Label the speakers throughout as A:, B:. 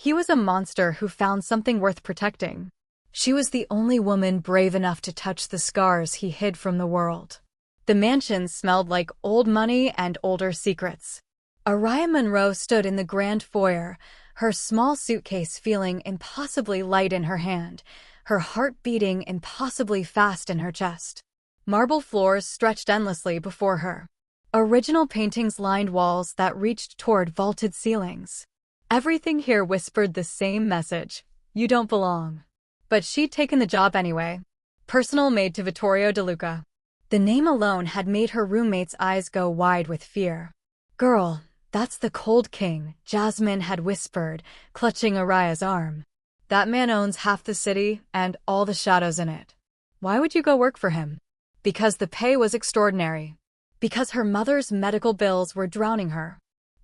A: He was a monster who found something worth protecting. She was the only woman brave enough to touch the scars he hid from the world. The mansion smelled like old money and older secrets. Araya Monroe stood in the grand foyer, her small suitcase feeling impossibly light in her hand, her heart beating impossibly fast in her chest. Marble floors stretched endlessly before her. Original paintings lined walls that reached toward vaulted ceilings. Everything here whispered the same message: you don't belong. But she'd taken the job anyway. Personal maid to Vittorio De Luca. The name alone had made her roommate's eyes go wide with fear. "Girl, that's the Cold King," Jasmine had whispered, clutching Araya's arm. "That man owns half the city and all the shadows in it. Why would you go work for him?" Because the pay was extraordinary. Because her mother's medical bills were drowning her.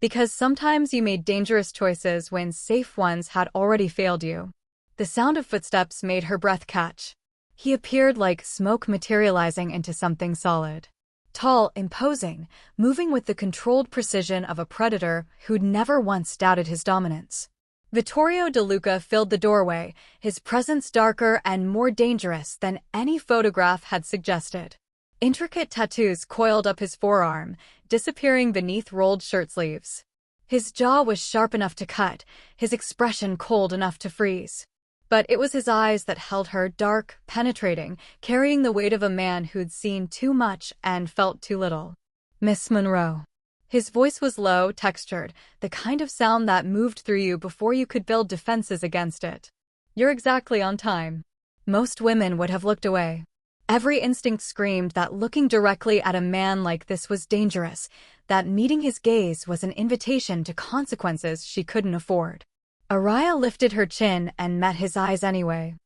A: Because sometimes you made dangerous choices when safe ones had already failed you. The sound of footsteps made her breath catch. He appeared like smoke materializing into something solid. Tall, imposing, moving with the controlled precision of a predator who'd never once doubted his dominance. Vittorio De Luca filled the doorway, his presence darker and more dangerous than any photograph had suggested. Intricate tattoos coiled up his forearm, disappearing beneath rolled shirt sleeves. His jaw was sharp enough to cut, his expression cold enough to freeze. But it was his eyes that held her, dark, penetrating, carrying the weight of a man who'd seen too much and felt too little. "Miss Monroe." His voice was low, textured, the kind of sound that moved through you before you could build defenses against it. "You're exactly on time." Most women would have looked away. Every instinct screamed that looking directly at a man like this was dangerous, that meeting his gaze was an invitation to consequences she couldn't afford. Araya lifted her chin and met his eyes anyway.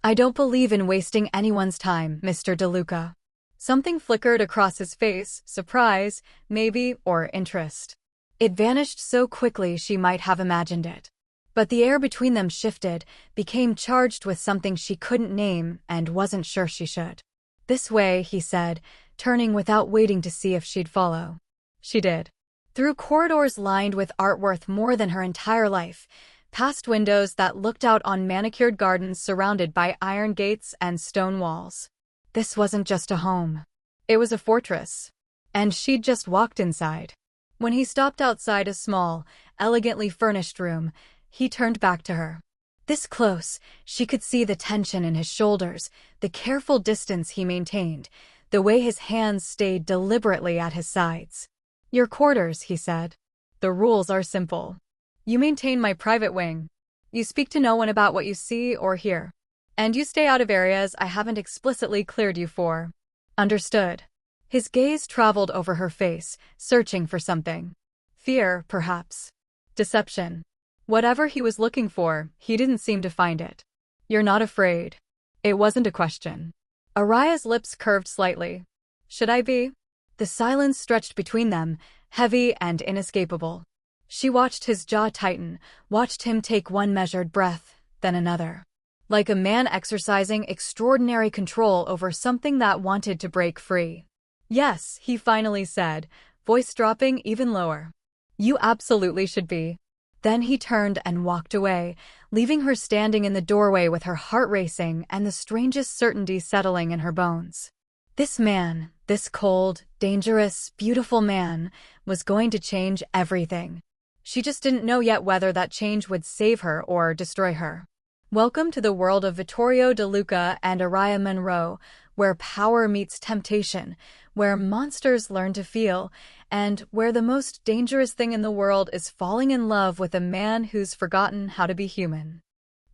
A: "I don't believe in wasting anyone's time, Mr. De Luca." Something flickered across his face, surprise, maybe, or interest. It vanished so quickly she might have imagined it. But the air between them shifted, became charged with something she couldn't name and wasn't sure she should. "This way," he said, turning without waiting to see if she'd follow. She did. Through corridors lined with art worth more than her entire life, past windows that looked out on manicured gardens surrounded by iron gates and stone walls. This wasn't just a home. It was a fortress. And she'd just walked inside. When he stopped outside a small, elegantly furnished room, he turned back to her. This close, she could see the tension in his shoulders, the careful distance he maintained, the way his hands stayed deliberately at his sides. "Your quarters," he said. "The rules are simple. You maintain my private wing. You speak to no one about what you see or hear. And you stay out of areas I haven't explicitly cleared you for. Understood?" His gaze traveled over her face, searching for something. Fear, perhaps. Deception. Whatever he was looking for, he didn't seem to find it. "You're not afraid." It wasn't a question. Araya's lips curved slightly. "Should I be?" The silence stretched between them, heavy and inescapable. She watched his jaw tighten, watched him take one measured breath, then another. Like a man exercising extraordinary control over something that wanted to break free. "Yes," he finally said, voice dropping even lower. "You absolutely should be." Then he turned and walked away, leaving her standing in the doorway with her heart racing and the strangest certainty settling in her bones. This man, this cold, dangerous, beautiful man, was going to change everything. She just didn't know yet whether that change would save her or destroy her. Welcome to the world of Vittorio De Luca and Araya Monroe, where power meets temptation, where monsters learn to feel, and where the most dangerous thing in the world is falling in love with a man who's forgotten how to be human.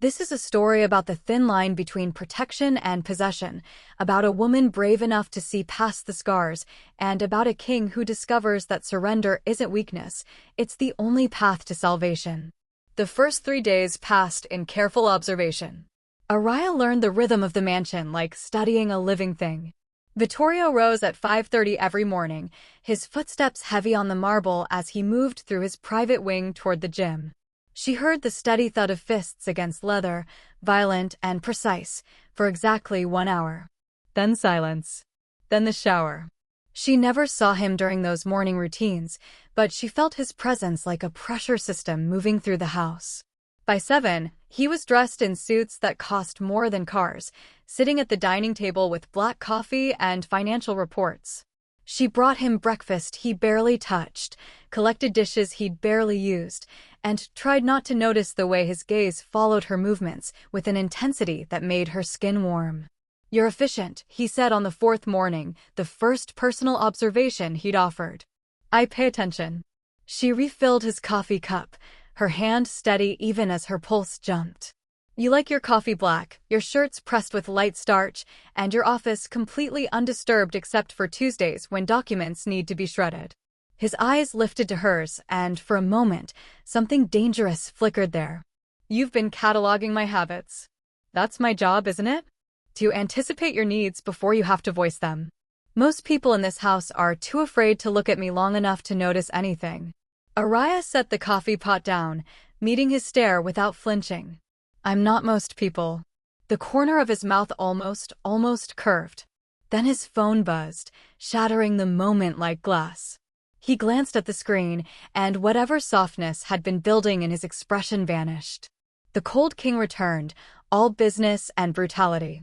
A: This is a story about the thin line between protection and possession, about a woman brave enough to see past the scars, and about a king who discovers that surrender isn't weakness, it's the only path to salvation. The first 3 days passed in careful observation. Araya learned the rhythm of the mansion like studying a living thing. Vittorio rose at 5:30 every morning, his footsteps heavy on the marble as he moved through his private wing toward the gym. She heard the steady thud of fists against leather, violent and precise, for exactly 1 hour. Then silence. Then the shower. She never saw him during those morning routines, but she felt his presence like a pressure system moving through the house. By 7, he was dressed in suits that cost more than cars, sitting at the dining table with black coffee and financial reports. She brought him breakfast he barely touched, collected dishes he'd barely used, and tried not to notice the way his gaze followed her movements with an intensity that made her skin warm. "You're efficient," he said on the 4th morning, the first personal observation he'd offered. "I pay attention." She refilled his coffee cup, her hand steady even as her pulse jumped. "You like your coffee black, your shirts pressed with light starch, and your office completely undisturbed except for Tuesdays when documents need to be shredded." His eyes lifted to hers, and for a moment, something dangerous flickered there. "You've been cataloging my habits. That's my job, isn't it? To anticipate your needs before you have to voice them. Most people in this house are too afraid to look at me long enough to notice anything." Araya set the coffee pot down, meeting his stare without flinching. "I'm not most people." The corner of his mouth almost curved. Then his phone buzzed, shattering the moment like glass. He glanced at the screen, and whatever softness had been building in his expression vanished. The cold king returned, all business and brutality.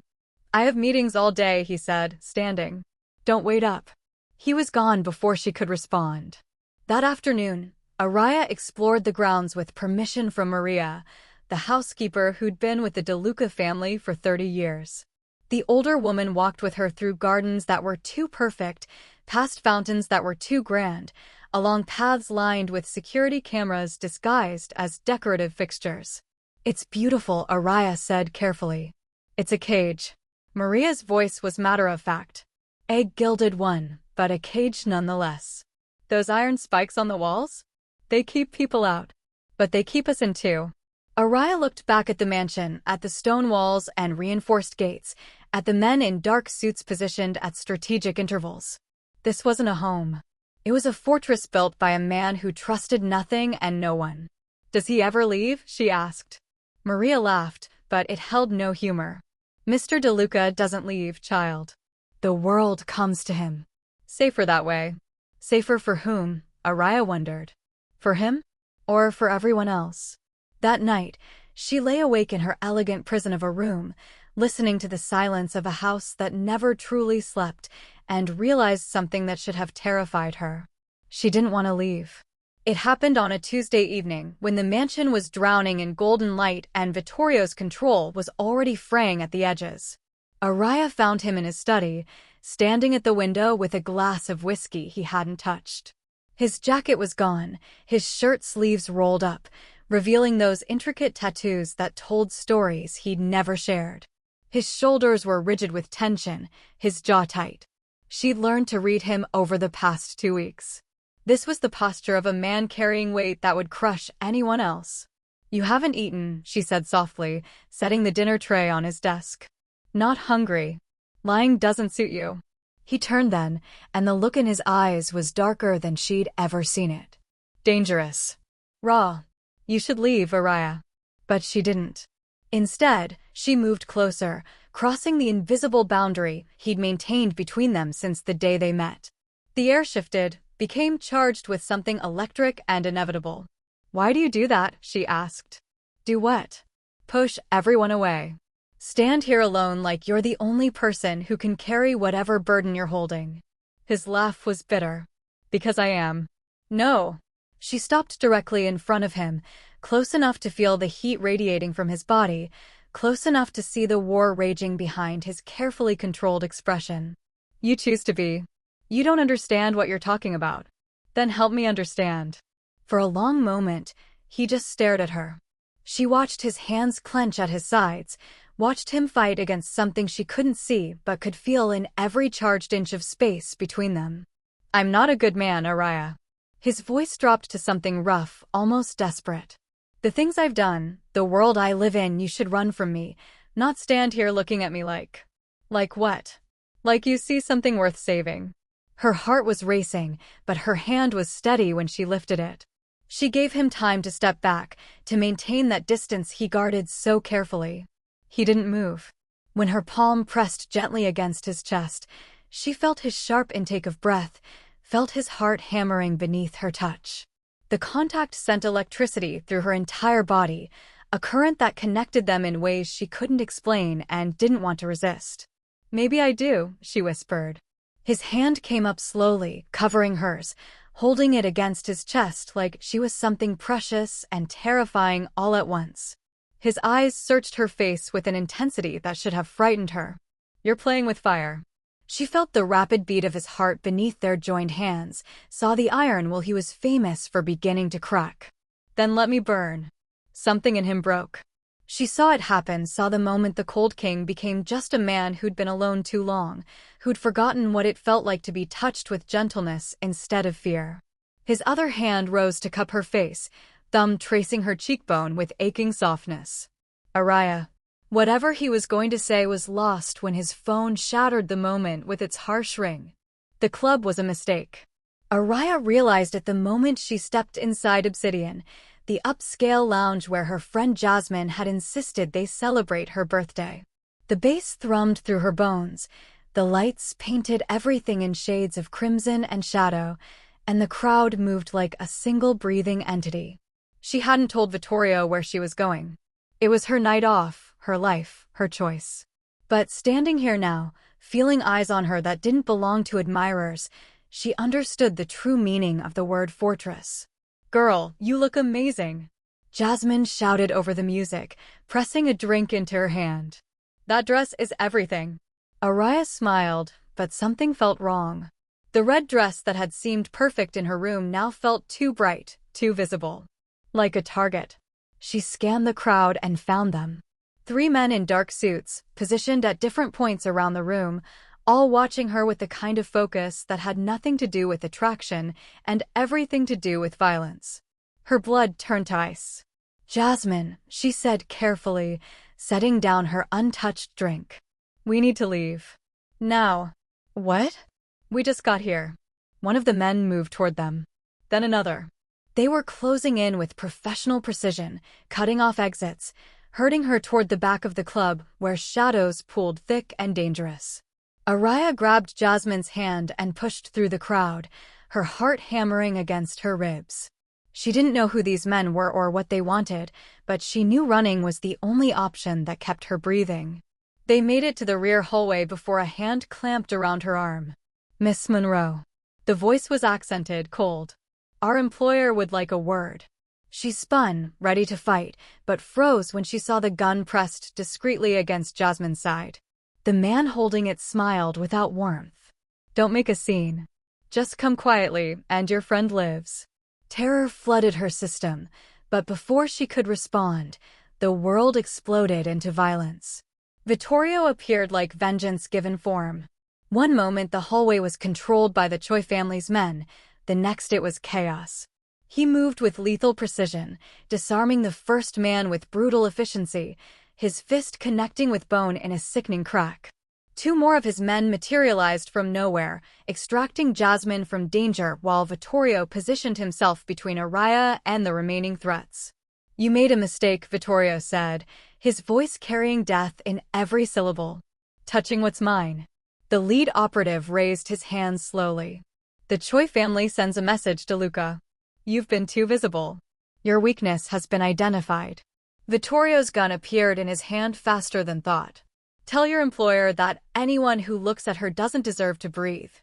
A: "I have meetings all day," he said, standing. "Don't wait up." He was gone before she could respond. That afternoon, Araya explored the grounds with permission from Maria, the housekeeper who'd been with the DeLuca family for 30 years. The older woman walked with her through gardens that were too perfect, past fountains that were too grand, along paths lined with security cameras disguised as decorative fixtures. "It's beautiful," Araya said carefully. "It's a cage." Maria's voice was matter-of-fact. "A gilded one, but a cage nonetheless. Those iron spikes on the walls? They keep people out. But they keep us in too." Araya looked back at the mansion, at the stone walls and reinforced gates, at the men in dark suits positioned at strategic intervals. This wasn't a home. It was a fortress built by a man who trusted nothing and no one. "Does he ever leave?" she asked. Maria laughed, but it held no humor. "Mr. DeLuca doesn't leave, child. The world comes to him. Safer that way." Safer for whom? Araya wondered. For him? Or for everyone else? That night, she lay awake in her elegant prison of a room, listening to the silence of a house that never truly slept, and realized something that should have terrified her. She didn't want to leave. It happened on a Tuesday evening when the mansion was drowning in golden light and Vittorio's control was already fraying at the edges. Araya found him in his study, standing at the window with a glass of whiskey he hadn't touched. His jacket was gone, his shirt sleeves rolled up, revealing those intricate tattoos that told stories he'd never shared. His shoulders were rigid with tension, his jaw tight. She'd learned to read him over the past 2 weeks. This was the posture of a man carrying weight that would crush anyone else. "You haven't eaten," she said softly, setting the dinner tray on his desk. "Not hungry. Lying doesn't suit you." He turned then, and the look in his eyes was darker than she'd ever seen it. "Dangerous. Raw. You should leave, Araya." But she didn't. Instead, she moved closer, crossing the invisible boundary he'd maintained between them since the day they met. The air shifted, became charged with something electric and inevitable. "Why do you do that?" she asked. "Do what?" "Push everyone away. Stand here alone like you're the only person who can carry whatever burden you're holding." His laugh was bitter. "Because I am." "No." She stopped directly in front of him, close enough to feel the heat radiating from his body, close enough to see the war raging behind his carefully controlled expression. "You choose to be. You don't understand what you're talking about. Then help me understand." For a long moment, he just stared at her. She watched his hands clench at his sides, watched him fight against something she couldn't see but could feel in every charged inch of space between them. "I'm not a good man, Araya." His voice dropped to something rough, almost desperate. "The things I've done, the world I live in, you should run from me, not stand here looking at me like..." "Like what?" "Like you see something worth saving." Her heart was racing, but her hand was steady when she lifted it. She gave him time to step back, to maintain that distance he guarded so carefully. He didn't move. When her palm pressed gently against his chest, she felt his sharp intake of breath, felt his heart hammering beneath her touch. The contact sent electricity through her entire body, a current that connected them in ways she couldn't explain and didn't want to resist. "Maybe I do," she whispered. His hand came up slowly, covering hers, holding it against his chest like she was something precious and terrifying all at once. His eyes searched her face with an intensity that should have frightened her. "You're playing with fire." She felt the rapid beat of his heart beneath their joined hands, saw the iron while he was famous for beginning to crack. "Then let me burn." Something in him broke. She saw it happen, saw the moment the Cold King became just a man who'd been alone too long, who'd forgotten what it felt like to be touched with gentleness instead of fear. His other hand rose to cup her face, thumb tracing her cheekbone with aching softness. "Araya." Whatever he was going to say was lost when his phone shattered the moment with its harsh ring. The club was a mistake. Araya realized it the moment she stepped inside Obsidian, the upscale lounge where her friend Jasmine had insisted they celebrate her birthday. The bass thrummed through her bones, the lights painted everything in shades of crimson and shadow, and the crowd moved like a single breathing entity. She hadn't told Vittorio where she was going. It was her night off, her life, her choice. But standing here now, feeling eyes on her that didn't belong to admirers, she understood the true meaning of the word fortress. "Girl, you look amazing," Jasmine shouted over the music, pressing a drink into her hand. "That dress is everything." Araya smiled, but something felt wrong. The red dress that had seemed perfect in her room now felt too bright, too visible. Like a target. She scanned the crowd and found them. 3 men in dark suits, positioned at different points around the room, all watching her with the kind of focus that had nothing to do with attraction and everything to do with violence. Her blood turned to ice. "Jasmine," she said carefully, setting down her untouched drink. "We need to leave. Now." "What?" "We just got here." One of the men moved toward them. Then another. They were closing in with professional precision, cutting off exits, herding her toward the back of the club where shadows pooled thick and dangerous. Araya grabbed Jasmine's hand and pushed through the crowd, her heart hammering against her ribs. She didn't know who these men were or what they wanted, but she knew running was the only option that kept her breathing. They made it to the rear hallway before a hand clamped around her arm. "Miss Monroe." The voice was accented, cold. "Our employer would like a word." She spun, ready to fight, but froze when she saw the gun pressed discreetly against Jasmine's side. The man holding it smiled without warmth. "Don't make a scene. Just come quietly, and your friend lives." Terror flooded her system, but before she could respond, the world exploded into violence. Vittorio appeared like vengeance given form. One moment the hallway was controlled by the Choi family's men, the next it was chaos. He moved with lethal precision, disarming the first man with brutal efficiency, his fist connecting with bone in a sickening crack. 2 more of his men materialized from nowhere, extracting Jasmine from danger while Vittorio positioned himself between Araya and the remaining threats. "You made a mistake," Vittorio said, his voice carrying death in every syllable. "Touching what's mine." The lead operative raised his hands slowly. "The Choi family sends a message to Luca. You've been too visible. Your weakness has been identified." Vittorio's gun appeared in his hand faster than thought. "Tell your employer that anyone who looks at her doesn't deserve to breathe."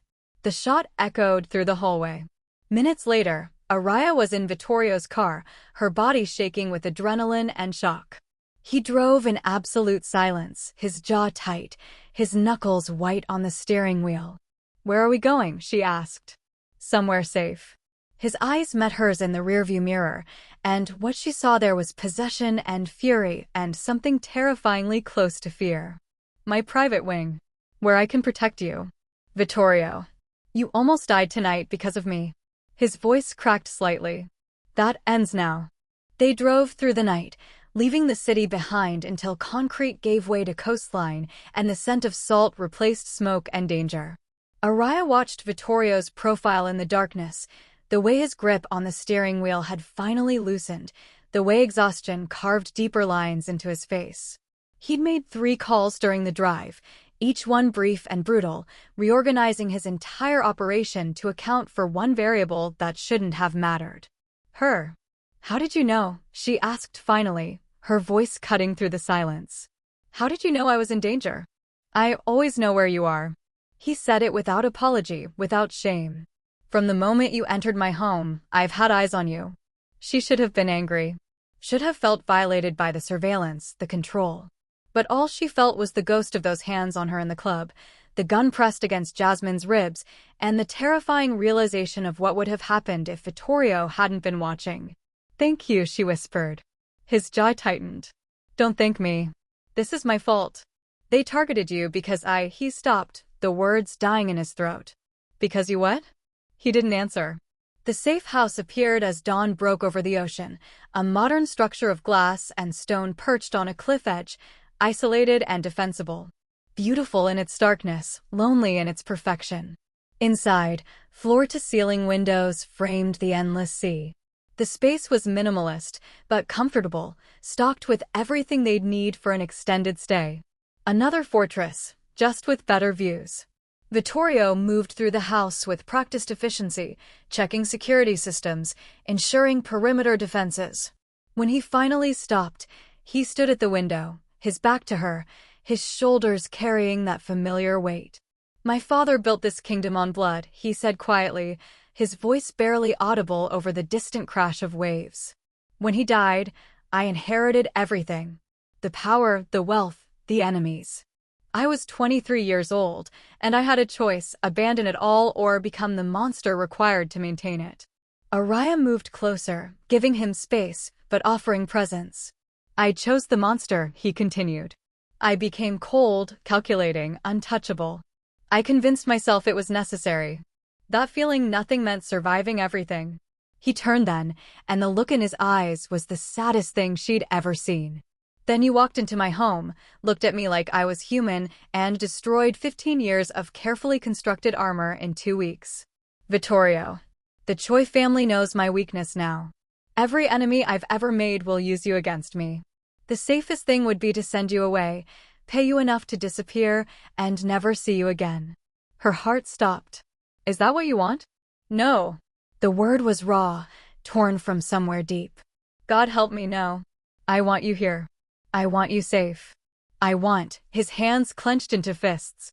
A: The shot echoed through the hallway. Minutes later, Araya was in Vittorio's car, her body shaking with adrenaline and shock. He drove in absolute silence, his jaw tight, his knuckles white on the steering wheel. "Where are we going?" she asked. "Somewhere safe." His eyes met hers in the rearview mirror, and what she saw there was possession and fury and something terrifyingly close to fear. "My private wing. Where I can protect you." "Vittorio. You almost died tonight because of me." His voice cracked slightly. "That ends now." They drove through the night, leaving the city behind until concrete gave way to coastline and the scent of salt replaced smoke and danger. Araya watched Vittorio's profile in the darkness, the way his grip on the steering wheel had finally loosened, the way exhaustion carved deeper lines into his face. He'd made 3 calls during the drive, each one brief and brutal, reorganizing his entire operation to account for one variable that shouldn't have mattered. "Her. How did you know?" she asked finally, her voice cutting through the silence. "How did you know I was in danger?" "I always know where you are." He said it without apology, without shame. "From the moment you entered my home, I've had eyes on you." She should have been angry. Should have felt violated by the surveillance, the control. But all she felt was the ghost of those hands on her in the club, the gun pressed against Jasmine's ribs, and the terrifying realization of what would have happened if Vittorio hadn't been watching. "Thank you," she whispered. His jaw tightened. "Don't thank me. This is my fault. They targeted you because He stopped, the words dying in his throat. "Because you what?" He didn't answer. The safe house appeared as dawn broke over the ocean, a modern structure of glass and stone perched on a cliff edge, isolated and defensible. Beautiful in its darkness, lonely in its perfection. Inside, floor-to-ceiling windows framed the endless sea. The space was minimalist, but comfortable, stocked with everything they'd need for an extended stay. Another fortress, just with better views. Vittorio moved through the house with practiced efficiency, checking security systems, ensuring perimeter defenses. When he finally stopped, he stood at the window, his back to her, his shoulders carrying that familiar weight. "My father built this kingdom on blood," he said quietly, his voice barely audible over the distant crash of waves. "When he died, I inherited everything. The power, the wealth, the enemies. I was 23 years old, and I had a choice: abandon it all or become the monster required to maintain it." Araya moved closer, giving him space, but offering presence. "I chose the monster," he continued. "I became cold, calculating, untouchable. I convinced myself it was necessary. That feeling nothing meant surviving everything." He turned then, and the look in his eyes was the saddest thing she'd ever seen. "Then you walked into my home, looked at me like I was human, and destroyed 15 years of carefully constructed armor in 2 weeks. Vittorio, the Choi family knows my weakness now. Every enemy I've ever made will use you against me. The safest thing would be to send you away, pay you enough to disappear, and never see you again." Her heart stopped. "Is that what you want?" "No." The word was raw, torn from somewhere deep. "God help me, no. I want you here. I want you safe. I want," his hands clenched into fists.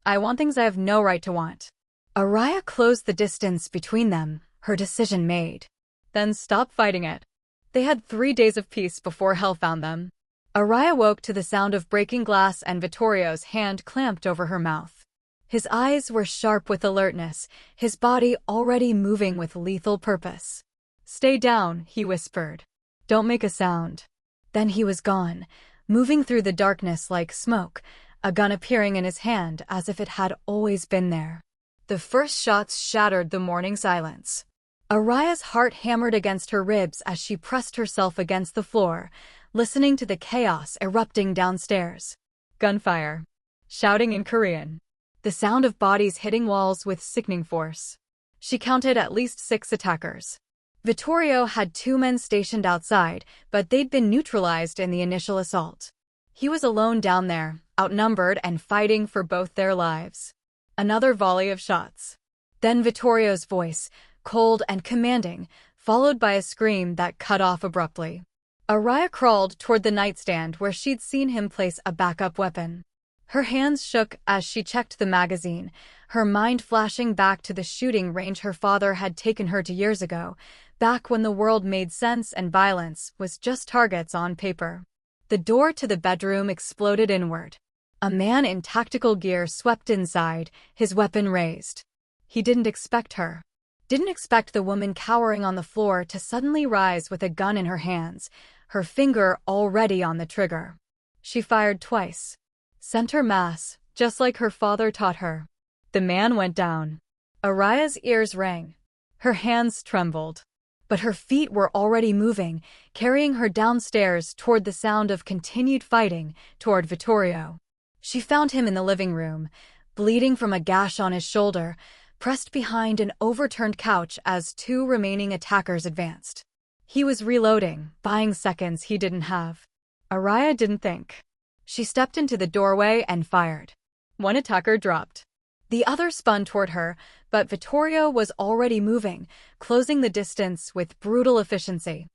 A: "I want things I have no right to want." Araya closed the distance between them, her decision made. "Then stop fighting it." They had 3 days of peace before hell found them. Araya woke to the sound of breaking glass and Vittorio's hand clamped over her mouth. His eyes were sharp with alertness, his body already moving with lethal purpose. "Stay down," he whispered. "Don't make a sound." Then he was gone, moving through the darkness like smoke, a gun appearing in his hand as if it had always been there. The first shots shattered the morning silence. Araya's heart hammered against her ribs as she pressed herself against the floor, listening to the chaos erupting downstairs. Gunfire. Shouting in Korean. The sound of bodies hitting walls with sickening force. She counted at least 6 attackers. Vittorio had 2 men stationed outside, but they'd been neutralized in the initial assault. He was alone down there, outnumbered and fighting for both their lives. Another volley of shots. Then Vittorio's voice, cold and commanding, followed by a scream that cut off abruptly. Araya crawled toward the nightstand where she'd seen him place a backup weapon. Her hands shook as she checked the magazine, her mind flashing back to the shooting range her father had taken her to years ago, back when the world made sense and violence was just targets on paper. The door to the bedroom exploded inward. A man in tactical gear swept inside, his weapon raised. He didn't expect her. Didn't expect the woman cowering on the floor to suddenly rise with a gun in her hands, her finger already on the trigger. She fired twice. Center mass, just like her father taught her. The man went down. Araya's ears rang. Her hands trembled. But her feet were already moving, carrying her downstairs toward the sound of continued fighting, toward Vittorio. She found him in the living room, bleeding from a gash on his shoulder, pressed behind an overturned couch as 2 remaining attackers advanced. He was reloading, buying seconds he didn't have. Araya didn't think. She stepped into the doorway and fired. 1 attacker dropped. The other spun toward her, but Vittorio was already moving, closing the distance with brutal efficiency.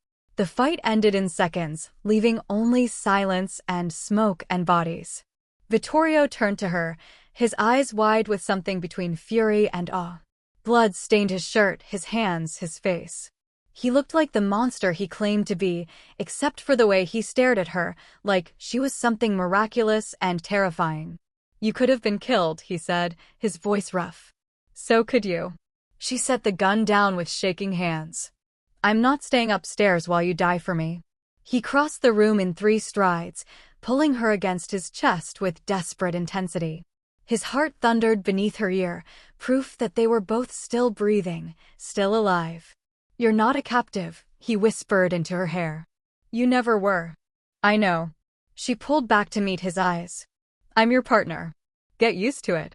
A: The fight ended in seconds, leaving only silence and smoke and bodies. Vittorio turned to her, his eyes wide with something between fury and awe. Blood stained his shirt, his hands, his face. He looked like the monster he claimed to be, except for the way he stared at her, like she was something miraculous and terrifying. "You could have been killed," he said, his voice rough. "So could you." She set the gun down with shaking hands. "I'm not staying upstairs while you die for me." He crossed the room in 3 strides, pulling her against his chest with desperate intensity. His heart thundered beneath her ear, proof that they were both still breathing, still alive. "You're not a captive," he whispered into her hair. "You never were." "I know." She pulled back to meet his eyes. "I'm your partner. Get used to it."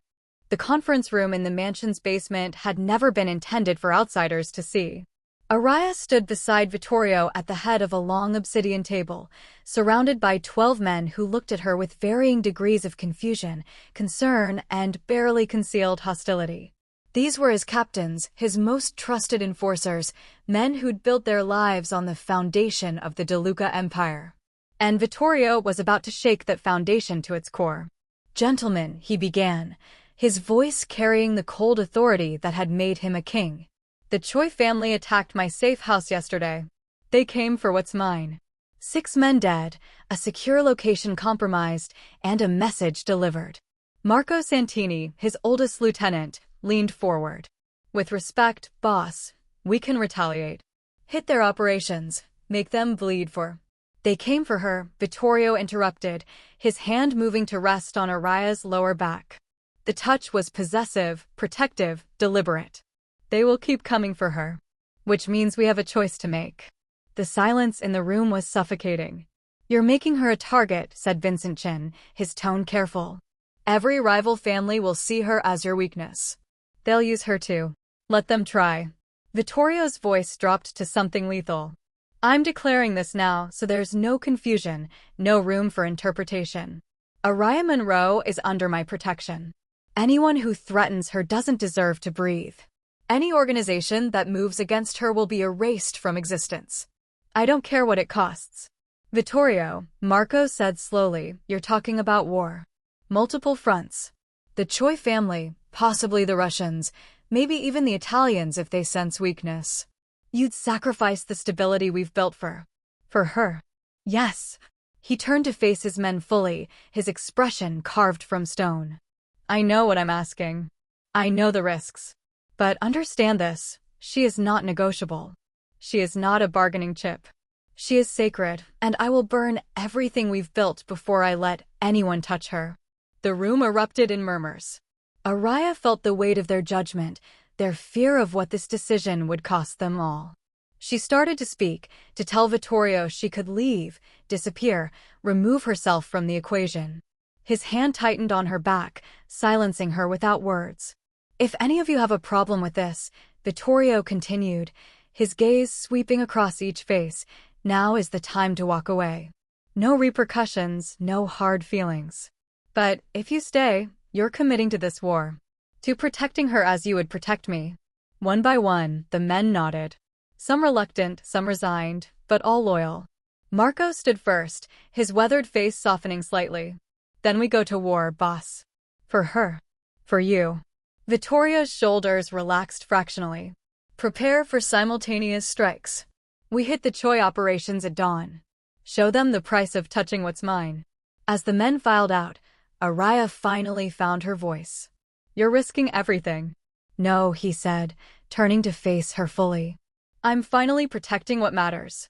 A: The conference room in the mansion's basement had never been intended for outsiders to see. Araya stood beside Vittorio at the head of a long obsidian table, surrounded by 12 men who looked at her with varying degrees of confusion, concern, and barely concealed hostility. These were his captains, his most trusted enforcers, men who'd built their lives on the foundation of the De Luca Empire. And Vittorio was about to shake that foundation to its core. "Gentlemen," he began, his voice carrying the cold authority that had made him a king. "The Choi family attacked my safe house yesterday. They came for what's mine. 6 men dead, a secure location compromised, and a message delivered." Marco Santini, his oldest lieutenant, leaned forward. "With respect, boss, we can retaliate. Hit their operations, make them bleed for—" "They came for her," Vittorio interrupted, his hand moving to rest on Araya's lower back. The touch was possessive, protective, deliberate. "They will keep coming for her. Which means we have a choice to make." The silence in the room was suffocating. "You're making her a target," said Vincent Chin, his tone careful. "Every rival family will see her as your weakness. They'll use her too. Let them try." Vittorio's voice dropped to something lethal. "I'm declaring this now, so there's no confusion, no room for interpretation. Araya Monroe is under my protection. Anyone who threatens her doesn't deserve to breathe. Any organization that moves against her will be erased from existence. I don't care what it costs." "Vittorio," Marco said slowly, "you're talking about war. Multiple fronts. The Choi family, possibly the Russians, maybe even the Italians if they sense weakness. You'd sacrifice the stability we've built for her." "Yes." He turned to face his men fully, his expression carved from stone. "I know what I'm asking. I know the risks. But understand this, she is not negotiable. She is not a bargaining chip. She is sacred, and I will burn everything we've built before I let anyone touch her." The room erupted in murmurs. Araya felt the weight of their judgment, their fear of what this decision would cost them all. She started to speak, to tell Vittorio she could leave, disappear, remove herself from the equation. His hand tightened on her back, silencing her without words. "If any of you have a problem with this," Vittorio continued, his gaze sweeping across each face, "now is the time to walk away. No repercussions, no hard feelings. But if you stay, you're committing to this war. To protecting her as you would protect me." One by one, the men nodded. Some reluctant, some resigned, but all loyal. Marco stood first, his weathered face softening slightly. "Then we go to war, boss. For her. For you." Vittorio's shoulders relaxed fractionally. "Prepare for simultaneous strikes. We hit the Choi operations at dawn. Show them the price of touching what's mine." As the men filed out, Araya finally found her voice. "You're risking everything." "No," he said, turning to face her fully. "I'm finally protecting what matters."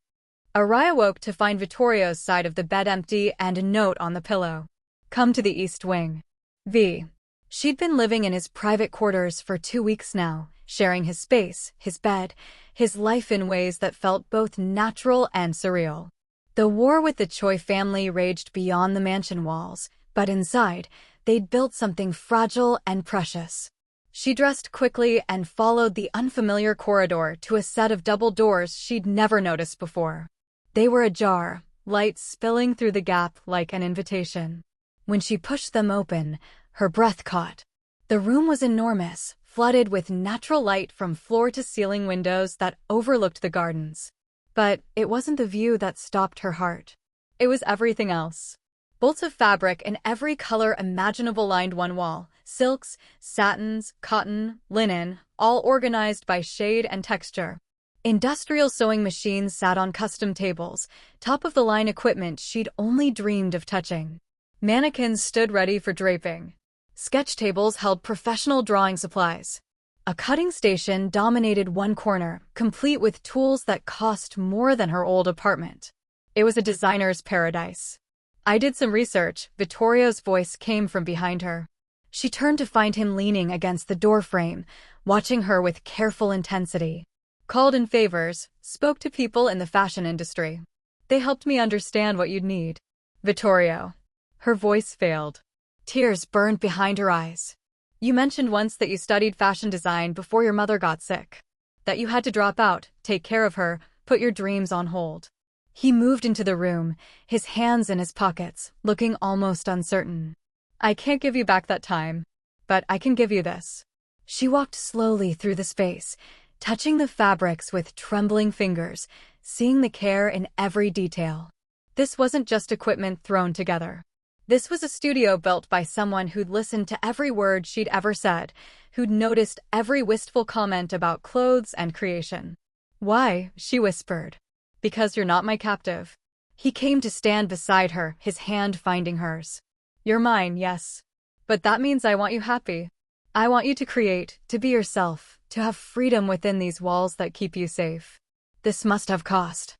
A: Araya woke to find Vittorio's side of the bed empty and a note on the pillow. "Come to the East Wing. V." She'd been living in his private quarters for 2 weeks now, sharing his space, his bed, his life in ways that felt both natural and surreal. The war with the Choi family raged beyond the mansion walls, but inside, they'd built something fragile and precious. She dressed quickly and followed the unfamiliar corridor to a set of double doors she'd never noticed before. They were ajar, light spilling through the gap like an invitation. When she pushed them open, her breath caught. The room was enormous, flooded with natural light from floor-to-ceiling windows that overlooked the gardens. But it wasn't the view that stopped her heart. It was everything else. Bolts of fabric in every color imaginable lined one wall. Silks, satins, cotton, linen, all organized by shade and texture. Industrial sewing machines sat on custom tables, top-of-the-line equipment she'd only dreamed of touching. Mannequins stood ready for draping. Sketch tables held professional drawing supplies. A cutting station dominated one corner, complete with tools that cost more than her old apartment. It was a designer's paradise. I did some research. Vittorio's voice came from behind her. She turned to find him leaning against the doorframe, watching her with careful intensity. Called in favors, spoke to people in the fashion industry. They helped me understand what you'd need. Vittorio. Her voice failed. Tears burned behind her eyes. You mentioned once that you studied fashion design before your mother got sick. That you had to drop out, take care of her, put your dreams on hold. He moved into the room, his hands in his pockets, looking almost uncertain. I can't give you back that time, but I can give you this. She walked slowly through the space, touching the fabrics with trembling fingers, seeing the care in every detail. This wasn't just equipment thrown together. This was a studio built by someone who'd listened to every word she'd ever said, who'd noticed every wistful comment about clothes and creation. Why? She whispered. Because you're not my captive. He came to stand beside her, his hand finding hers. You're mine, yes. But that means I want you happy. I want you to create, to be yourself, to have freedom within these walls that keep you safe. This must have cost.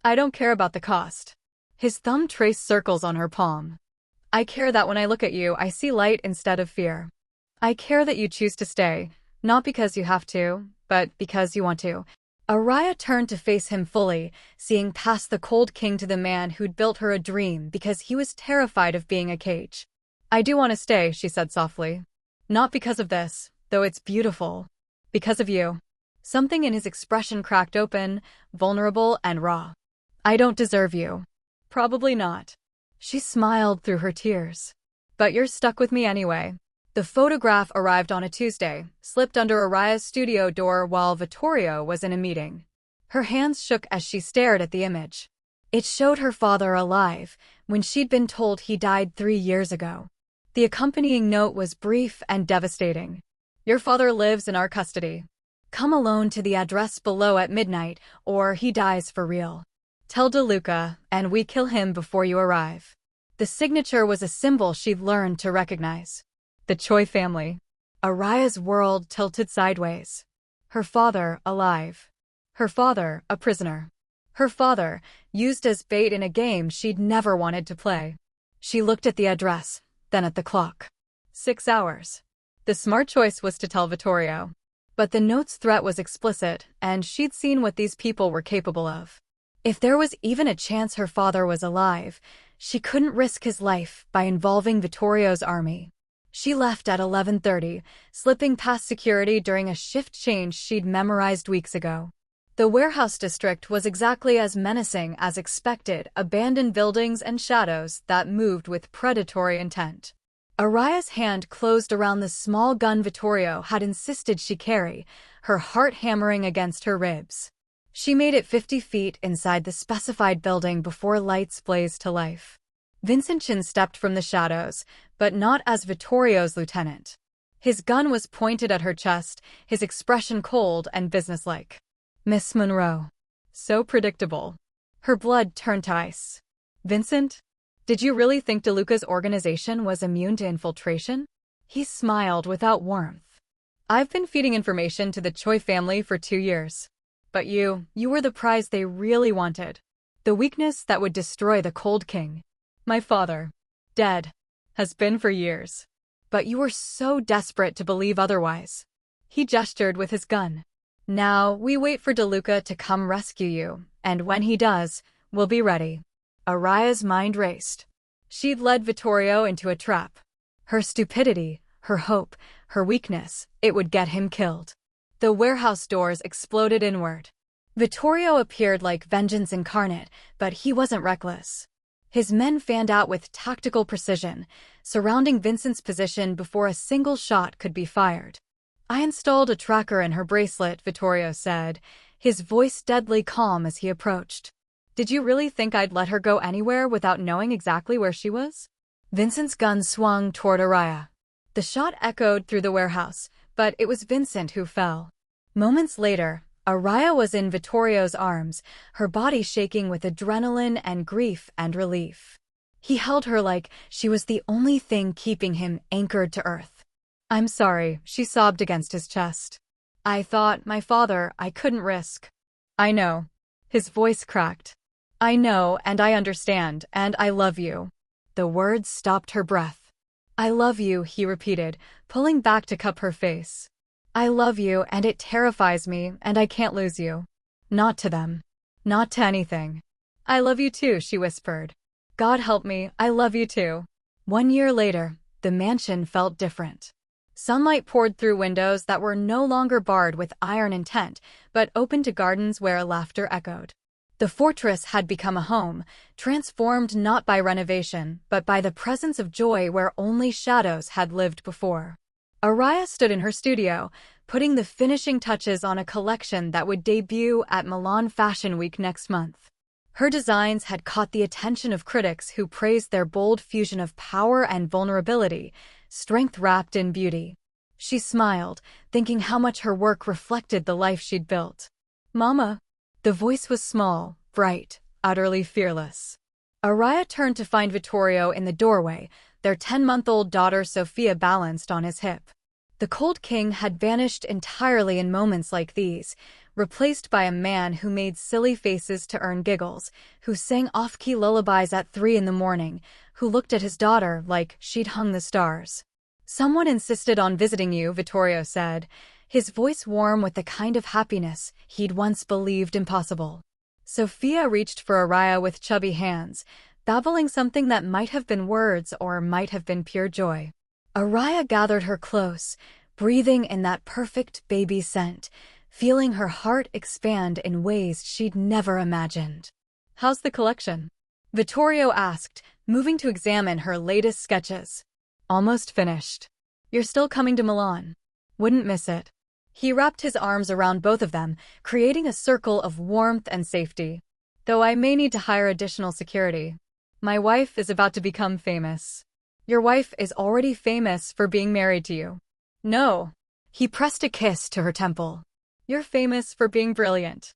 A: I don't care about the cost. His thumb traced circles on her palm. I care that when I look at you, I see light instead of fear. I care that you choose to stay, not because you have to, but because you want to. Araya turned to face him fully, seeing past the cold king to the man who'd built her a dream because he was terrified of being a cage. I do want to stay, she said softly. Not because of this, though it's beautiful. Because of you. Something in his expression cracked open, vulnerable and raw. I don't deserve you. Probably not. She smiled through her tears. But you're stuck with me anyway. The photograph arrived on a Tuesday, slipped under Araya's studio door while Vittorio was in a meeting. Her hands shook as she stared at the image. It showed her father alive, when she'd been told he died 3 years ago. The accompanying note was brief and devastating. Your father lives in our custody. Come alone to the address below at midnight, or he dies for real. Tell DeLuca, and we kill him before you arrive. The signature was a symbol she'd learned to recognize. The Choi family. Araya's world tilted sideways. Her father, alive. Her father, a prisoner. Her father, used as bait in a game she'd never wanted to play. She looked at the address, then at the clock. 6 hours. The smart choice was to tell Vittorio. But the note's threat was explicit, and she'd seen what these people were capable of. If there was even a chance her father was alive, she couldn't risk his life by involving Vittorio's army. She left at 11:30, slipping past security during a shift change she'd memorized weeks ago. The warehouse district was exactly as menacing as expected, abandoned buildings and shadows that moved with predatory intent. Araya's hand closed around the small gun Vittorio had insisted she carry, her heart hammering against her ribs. She made it 50 feet inside the specified building before lights blazed to life. Vincent Chin stepped from the shadows, but not as Vittorio's lieutenant. His gun was pointed at her chest, his expression cold and businesslike. Miss Monroe. So predictable. Her blood turned to ice. Vincent? Did you really think DeLuca's organization was immune to infiltration? He smiled without warmth. I've been feeding information to the Choi family for 2 years. But you were the prize they really wanted. The weakness that would destroy the Cold King. My father, dead, has been for years. But you were so desperate to believe otherwise. He gestured with his gun. Now we wait for DeLuca to come rescue you, and when he does, we'll be ready. Araya's mind raced. She'd led Vittorio into a trap. Her stupidity, her hope, her weakness, it would get him killed. The warehouse doors exploded inward. Vittorio appeared like vengeance incarnate, but he wasn't reckless. His men fanned out with tactical precision, surrounding Vincent's position before a single shot could be fired. I installed a tracker in her bracelet, Vittorio said, his voice deadly calm as he approached. "Did you really think I'd let her go anywhere without knowing exactly where she was?" Vincent's gun swung toward Araya. The shot echoed through the warehouse, but it was Vincent who fell. Moments later, Araya was in Vittorio's arms, her body shaking with adrenaline and grief and relief. He held her like she was the only thing keeping him anchored to earth. "I'm sorry," she sobbed against his chest. "I thought, my father, I couldn't risk." "I know." His voice cracked. "I know, and I understand, and I love you." The words stopped her breath. "I love you," he repeated, pulling back to cup her face. "I love you, and it terrifies me, and I can't lose you. Not to them. Not to anything." "I love you too," she whispered. "God help me, I love you too." 1 year later, the mansion felt different. Sunlight poured through windows that were no longer barred with iron intent, but open to gardens where laughter echoed. The fortress had become a home, transformed not by renovation, but by the presence of joy where only shadows had lived before. Araya stood in her studio, putting the finishing touches on a collection that would debut at Milan Fashion Week next month. Her designs had caught the attention of critics who praised their bold fusion of power and vulnerability, strength wrapped in beauty. She smiled, thinking how much her work reflected the life she'd built. "Mama." The voice was small, bright, utterly fearless. Araya turned to find Vittorio in the doorway, their 10-month-old daughter Sophia balanced on his hip. The cold king had vanished entirely in moments like these, replaced by a man who made silly faces to earn giggles, who sang off-key lullabies at 3 in the morning, who looked at his daughter like she'd hung the stars. "Someone insisted on visiting you," Vittorio said, his voice warm with the kind of happiness he'd once believed impossible. Sophia reached for Araya with chubby hands, babbling something that might have been words or might have been pure joy. Araya gathered her close, breathing in that perfect baby scent, feeling her heart expand in ways she'd never imagined. "How's the collection?" Vittorio asked, moving to examine her latest sketches. "Almost finished. You're still coming to Milan. Wouldn't miss it." He wrapped his arms around both of them, creating a circle of warmth and safety. "Though I may need to hire additional security. My wife is about to become famous." "Your wife is already famous for being married to you." "No." He pressed a kiss to her temple. "You're famous for being brilliant.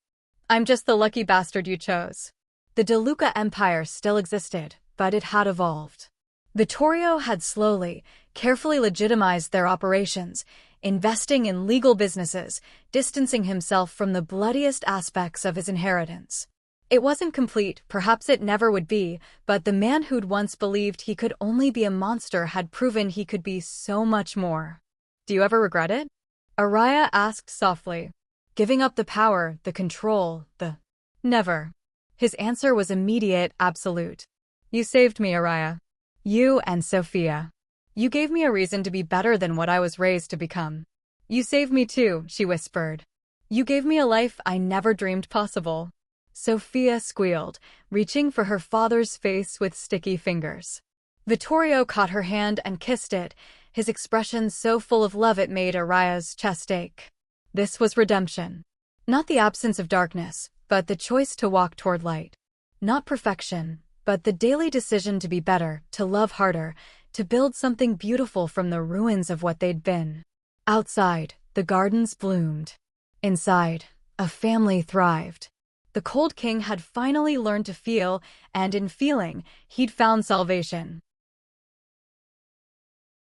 A: I'm just the lucky bastard you chose." The De Luca Empire still existed, but it had evolved. Vittorio had slowly, carefully legitimized their operations, investing in legal businesses, distancing himself from the bloodiest aspects of his inheritance. It wasn't complete, perhaps it never would be, but the man who'd once believed he could only be a monster had proven he could be so much more. "Do you ever regret it?" Araya asked softly. "Giving up the power, the control, the—" "Never." His answer was immediate, absolute. "You saved me, Araya. You and Sophia. You gave me a reason to be better than what I was raised to become." "You saved me too," she whispered. "You gave me a life I never dreamed possible." Sophia squealed, reaching for her father's face with sticky fingers. Vittorio caught her hand and kissed it, his expression so full of love it made Araya's chest ache. This was redemption. Not the absence of darkness, but the choice to walk toward light. Not perfection, but the daily decision to be better, to love harder, to build something beautiful from the ruins of what they'd been. Outside, the gardens bloomed. Inside, a family thrived. The cold king had finally learned to feel, and in feeling, he'd found salvation.